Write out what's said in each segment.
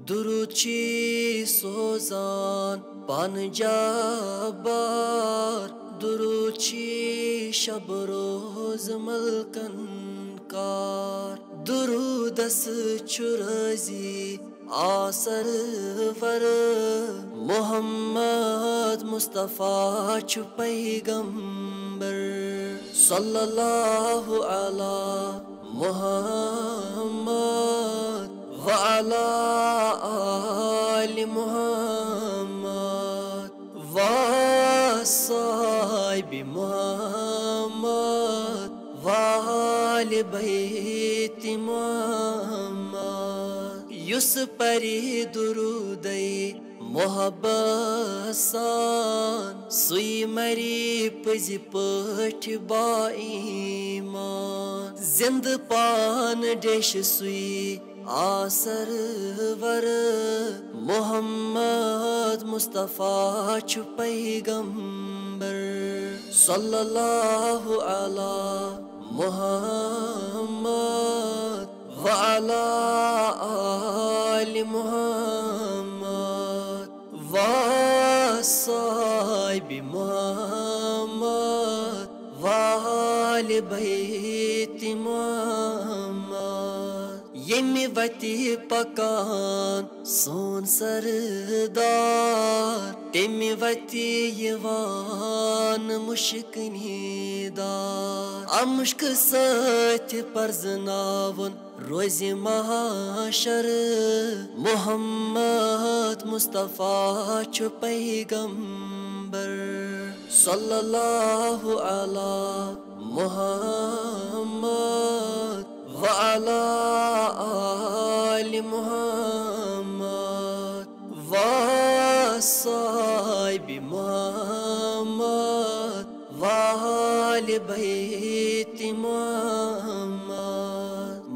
درود چی سوزان پان جابار، درود چی شب روز ملکن کار، درودس چرزی آسر ور محمد مصطفیٰ چھ پیغمبر، صلی اللہ علی محمد وعلی آل محمد وصحب محمد وآل بیت محمد، یس پری درودی محبت سان، سوی مری پزی پٹھ با ایمان، زند پان ڈیش سوی آسر ور محمد مصطفیٰ چھ پیغمبر، صلی اللہ علی محمد وعلی آل محمد وصحب محمد وآل بیت محمد، یمی وتی پکان سون سردار، تمی وتی یوان مشکنی دار، امشک ست پرزناون روز محشر محمد مصطفیٰ چھ پیغمبر، صلی اللہ علی محمد وعلی آل محمد وصحب محمد وآل بیت محمد،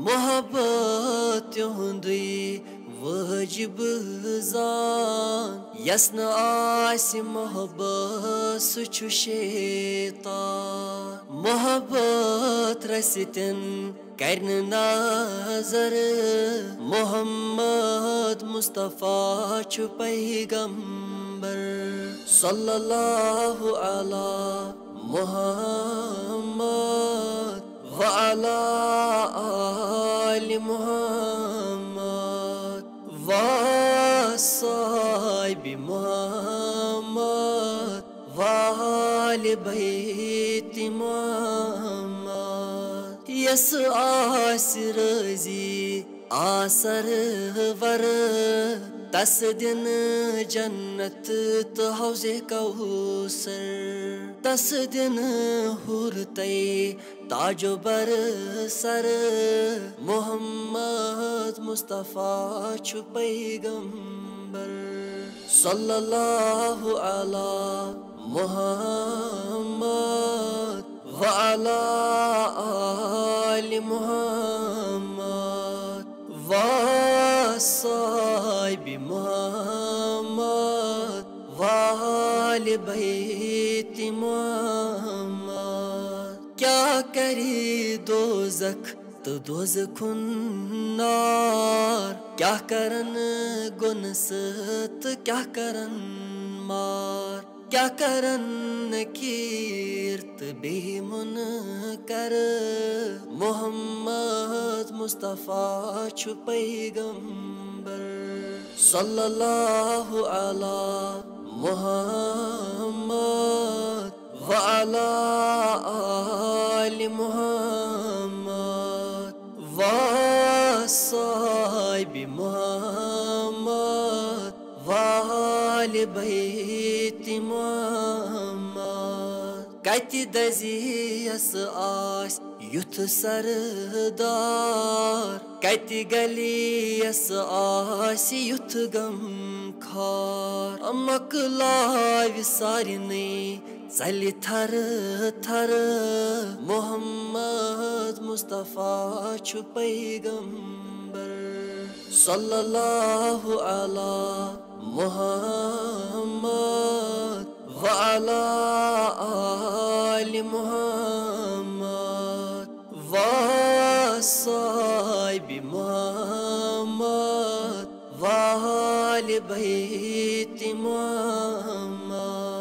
محبت تہندی واجب زان، یس نہ آس محبت سہ چھ شیطان، محبت رستن کرن نظر محمد مصطفیٰ چھ پیغمبر، صلی اللہ علی محمد وعلی آل محمد وصحب محمد وآل بیت محمد، یس آس رضی آسر ور تس دن جنت تو حوض کوثر، تس دن حورتے تاج و بر سر محمد مصطفیٰ چھ پیغمبر، صلی اللہ علی محمد وعلی آل محمد وصحب محمد وآل بیت محمد، کیا کری دوزخ تو دوزخن نار، کیا کرن گنست کیا کرن مار، کیا کرن نکیرت بے منکر محمد مصطفیٰ چھ پیغمبر، صلی اللہ علی محمد وعلی آل محمد وصحب محمد وآل بیت محمد، کتہ دزی یس آس یُتھ سردار، کتہ گلی یس آس یُتھ غم خار، مکلاو سارنٕے ژلہِ تھر تھر محمد مصطفیٰ چھ پیغمبر، صلی اللہ علی محمد وعلی آل محمد وصحب محمد آل بیت محمد.